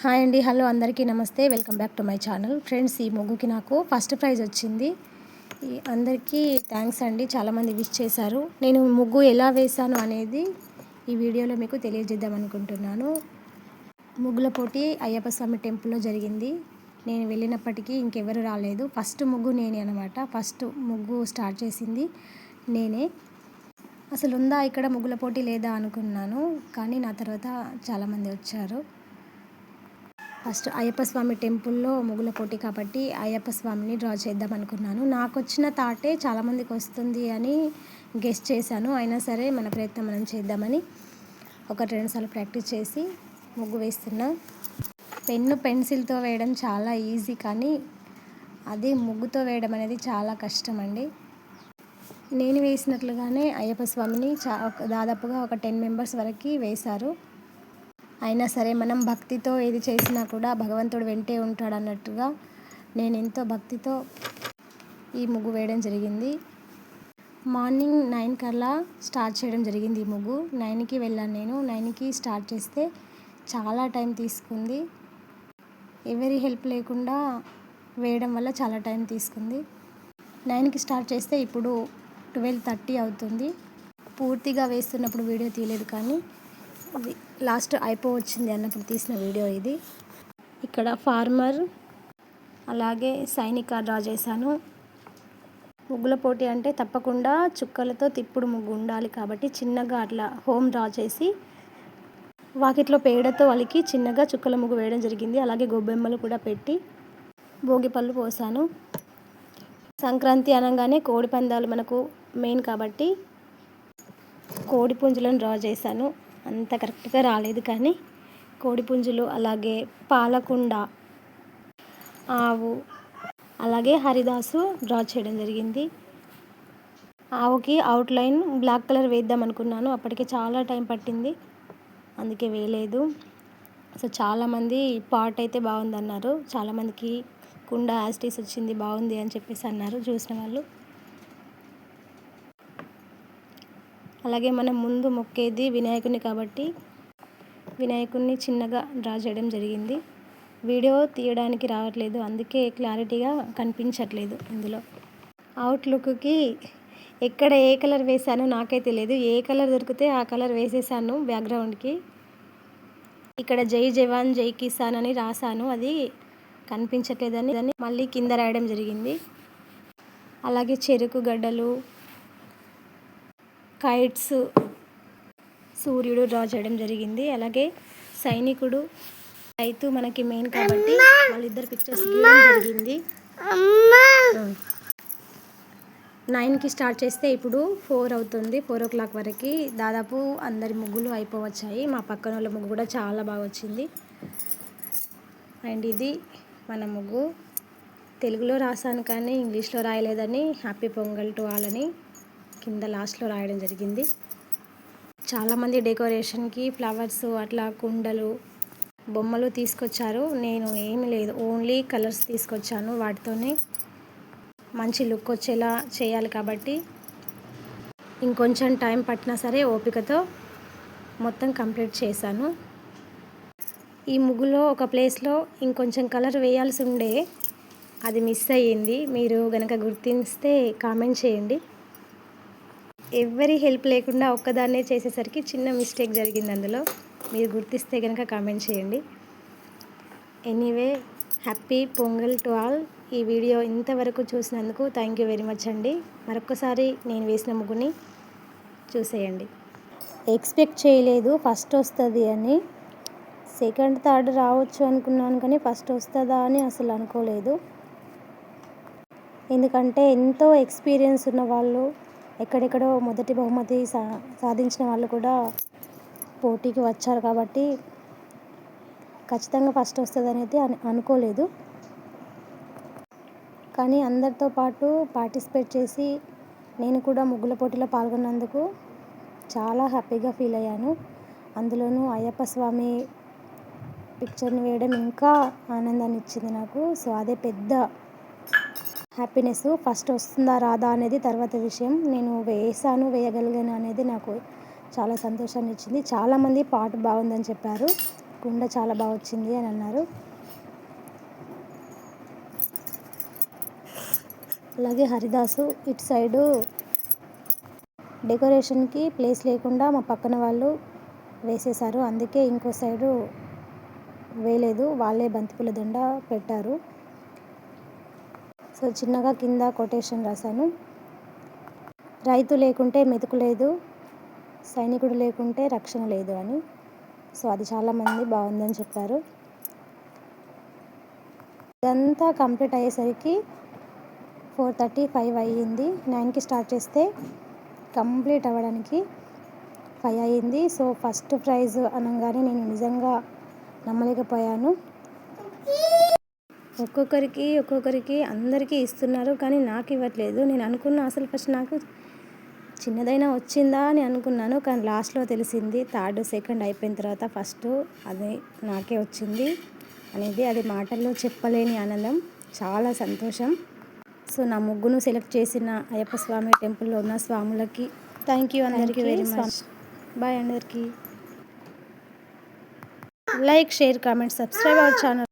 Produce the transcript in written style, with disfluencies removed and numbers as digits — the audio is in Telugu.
హాయ్ అండి, హలో అందరికీ నమస్తే. Welcome back to my channel. Friends, ఈ ముగ్గుకి నాకు ఫస్ట్ ప్రైజ్ వచ్చింది. అందరికీ థ్యాంక్స్ అండి, చాలామంది విష్ చేశారు. నేను ముగ్గు ఎలా వేశాను అనేది ఈ వీడియోలో మీకు తెలియజేద్దాం అనుకుంటున్నాను. ముగ్గుల పోటీ అయ్యప్ప స్వామి టెంపుల్లో జరిగింది. నేను వెళ్ళినప్పటికీ ఇంకెవరు రాలేదు. ఫస్ట్ ముగ్గు నేనే అనమాట. ఫస్ట్ ముగ్గు స్టార్ట్ చేసింది నేనే. అసలు ఉందా ఇక్కడ ముగ్గుల పోటీ లేదా అనుకున్నాను, కానీ నా తర్వాత చాలామంది వచ్చారు. ఫస్ట్ అయ్యప్ప స్వామి టెంపుల్లో ముగ్గుల పోటీ కాబట్టి అయ్యప్ప స్వామిని డ్రా చేద్దాం అనుకున్నాను. నాకు వచ్చిన థాటే చాలామందికి వస్తుంది అని గెస్ చేశాను. అయినా సరే మన ప్రయత్నం మనం చేద్దామని 1-2 సార్లు ప్రాక్టీస్ చేసి ముగ్గు వేస్తున్నా. పెన్సిల్తో వేయడం చాలా ఈజీ, కానీ అది ముగ్గుతో వేయడం అనేది చాలా కష్టం అండి. నేను వేసినట్లుగానే అయ్యప్ప స్వామిని దాదాపుగా ఒక 10 మెంబర్స్ వరకు వేశారు. అయినా సరే మనం భక్తితో ఏది చేసినా కూడా భగవంతుడు వెంటే ఉంటాడు అన్నట్టుగా నేను ఎంతో భక్తితో ఈ ముగ్గు వేయడం జరిగింది. మార్నింగ్ 9 కల్లా స్టార్ట్ చేయడం జరిగింది. ఈ ముగ్గు 9కి వెళ్ళాను నేను. 9కి స్టార్ట్ చేస్తే చాలా టైం తీసుకుంది. ఎవరి హెల్ప్ లేకుండా వేయడం వల్ల చాలా టైం తీసుకుంది. 9కి స్టార్ట్ చేస్తే ఇప్పుడు 12:30 అవుతుంది. పూర్తిగా వేస్తున్నప్పుడు వీడియో తీయలేదు, కానీ లాస్ట్ అయిపోవచ్చింది అన్నప్పుడు తీసిన వీడియో ఇది. ఇక్కడ ఫార్మర్ అలాగే సైనిక డ్రా చేశాను. ముగ్గుల పోటీ అంటే తప్పకుండా చుక్కలతో తిప్పుడు ముగ్గు ఉండాలి కాబట్టి చిన్నగా అట్లా హోమ్ డ్రా చేసి వాకిట్లో పేడతో అలికి చిన్నగా చుక్కల ముగ్గు వేయడం జరిగింది. అలాగే గొబ్బెమ్మలు కూడా పెట్టి భోగి పళ్ళు పోసాను. సంక్రాంతి అనగానే కోడి పందాలు మనకు మెయిన్ కాబట్టి కోడి పుంజులను డ్రా చేశాను. అంత కరెక్ట్గా రాలేదు, కానీ కోడి పుంజులు అలాగే పాలకుండ, ఆవు, అలాగే హరిదాసు డ్రా చేయడం జరిగింది. ఆవుకి అవుట్లైన్ బ్లాక్ కలర్ వేద్దాం అనుకున్నాను, అప్పటికే చాలా టైం పట్టింది, అందుకే వేయలేదు. సో చాలామంది పాట్ అయితే బాగుందన్నారు. చాలామందికి కుండ యాస్టీస్ వచ్చింది, బాగుంది అని చెప్పేసి అన్నారు చూసిన వాళ్ళు. అలాగే మనం ముందు మొక్కేది వినాయకుని కాబట్టి వినాయకుడిని చిన్నగా డ్రా చేయడం జరిగింది. వీడియో తీయడానికి రావట్లేదు, అందుకే క్లారిటీగా కనిపించట్లేదు. ఇందులో అవుట్లుక్కి ఎక్కడ ఏ కలర్ వేసానో నాకే తెలియదు. ఏ కలర్ దొరికితే ఆ కలర్ వేసేసాను బ్యాక్గ్రౌండ్కి. ఇక్కడ జై జవాన్ జై కిసాన్ అని రాశాను, అది కనిపించట్లేదని మళ్ళీ కింద రాయడం జరిగింది. అలాగే చెరుకు గడ్డలు, కైట్స్, సూర్యుడు డ్రా చేయడం జరిగింది. అలాగే సైనికుడు, రైతు మనకి మెయిన్ కాబట్టి వాళ్ళిద్దరు పిక్చర్స్ గీయడం జరిగింది. 9కి స్టార్ట్ చేస్తే ఇప్పుడు 4 అవుతుంది. 4 o'clock వరకు దాదాపు అందరి ముగ్గులు అయిపోవచ్చాయి. మా పక్కన వాళ్ళ ముగ్గు కూడా చాలా బాగా వచ్చింది. అండ్ ఇది మన ముగ్గు. తెలుగులో రాశాను కానీ ఇంగ్లీష్లో రాయలేదని హ్యాపీ పొంగల్ టు ఆల్ అని కింద లాస్ట్లో రాయడం జరిగింది. చాలామంది డెకరేషన్కి ఫ్లవర్స్ అట్లా కుండలు బొమ్మలు తీసుకొచ్చారు. నేను ఏమీ లేదు, ఓన్లీ కలర్స్ తీసుకొచ్చాను. వాటితోనే మంచి లుక్ వచ్చేలా చేయాలి కాబట్టి ఇంకొంచెం టైం పట్టినా సరే ఓపికతో మొత్తం కంప్లీట్ చేశాను. ఈ ముగ్గులో ఒక ప్లేస్లో ఇంకొంచెం కలర్ వేయాల్సి ఉండే, అది మిస్ అయ్యింది. మీరు కనుక గుర్తిస్తే కామెంట్ చేయండి. ఎవరి హెల్ప్ లేకుండా ఒక్కదాన్నే చేసేసరికి చిన్న మిస్టేక్ జరిగింది అందులో. మీరు గుర్తిస్తే కనుక కామెంట్ చేయండి. Anyway, happy pongal to all. ఈ వీడియో ఇంతవరకు చూసినందుకు థ్యాంక్ యూ వెరీ మచ్ అండి. మరొకసారి నేను వేసిన ముగ్గుని చూసేయండి. ఎక్స్పెక్ట్ చేయలేదు ఫస్ట్ వస్తుంది అని. సెకండ్ థర్డ్ రావచ్చు అనుకున్నాను, కానీ ఫస్ట్ వస్తుందా అని అసలు అనుకోలేదు. ఎందుకంటే ఎంతో ఎక్స్పీరియన్స్ ఉన్న వాళ్ళు, ఎక్కడెక్కడో మొదటి బహుమతి సాధించిన వాళ్ళు కూడా పోటీకి వచ్చారు కాబట్టి ఖచ్చితంగా ఫస్ట్ వస్తుంది అనేది అనుకోలేదు. కానీ అందరితో పాటు పార్టిసిపేట్ చేసి నేను కూడా ముగ్గుల పోటీలో పాల్గొన్నందుకు చాలా హ్యాపీగా ఫీల్ అయ్యాను. అందులోనూ అయ్యప్ప స్వామి పిక్చర్ని వేయడం ఇంకా ఆనందాన్ని ఇచ్చింది నాకు. సో అదే పెద్ద హ్యాపీనెస్. ఫస్ట్ వస్తుందా రాదా అనేది తర్వాత విషయం. నేను వేయగలిగాను అనేది నాకు చాలా సంతోషాన్ని ఇచ్చింది. చాలామంది పాట బాగుందని చెప్పారు. కుండ చాలా బాగా వచ్చింది అని అన్నారు. అలాగే హరిదాసు ఇటు సైడు డెకరేషన్కి ప్లేస్ లేకుండా మా పక్కన వాళ్ళు వేసేశారు, అందుకే ఇంకో సైడు వేయలేదు, వాళ్ళే బంతిపూల దండ పెట్టారు. సో చిన్నగా కింద కొటేషన్ రాశాను, రైతు లేకుంటే మెతుకు లేదు, సైనికుడు లేకుంటే రక్షణ లేదు అని. సో అది చాలామంది బాగుందని చెప్పారు. ఇదంతా కంప్లీట్ అయ్యేసరికి 4:30, 5 అయ్యింది. 9కి స్టార్ట్ చేస్తే కంప్లీట్ అవ్వడానికి 5 అయ్యింది. సో ఫస్ట్ ప్రైజ్ అనగానే నేను నిజంగా నమ్మలేకపోయాను. ఒక్కొక్కరికి అందరికీ ఇస్తున్నారు, కానీ నాకు ఇవ్వట్లేదు. నేను అనుకున్నా అసలు ఫస్ట్ నాకు చిన్నదైనా వచ్చిందా అని అనుకున్నాను, కానీ లాస్ట్లో తెలిసింది థర్డ్ సెకండ్ అయిపోయిన తర్వాత ఫస్ట్ అది నాకే వచ్చింది అనేది. అది మాటల్లో చెప్పలేని ఆనందం, చాలా సంతోషం. సో నా ముగ్గును సెలెక్ట్ చేసిన అయ్యప్ప స్వామి టెంపుల్లో ఉన్న స్వాములకి థ్యాంక్ యూ అందరికీ వెరీ మచ్. బాయ్ అందరికీ. Like, share, comment, subscribe our channel.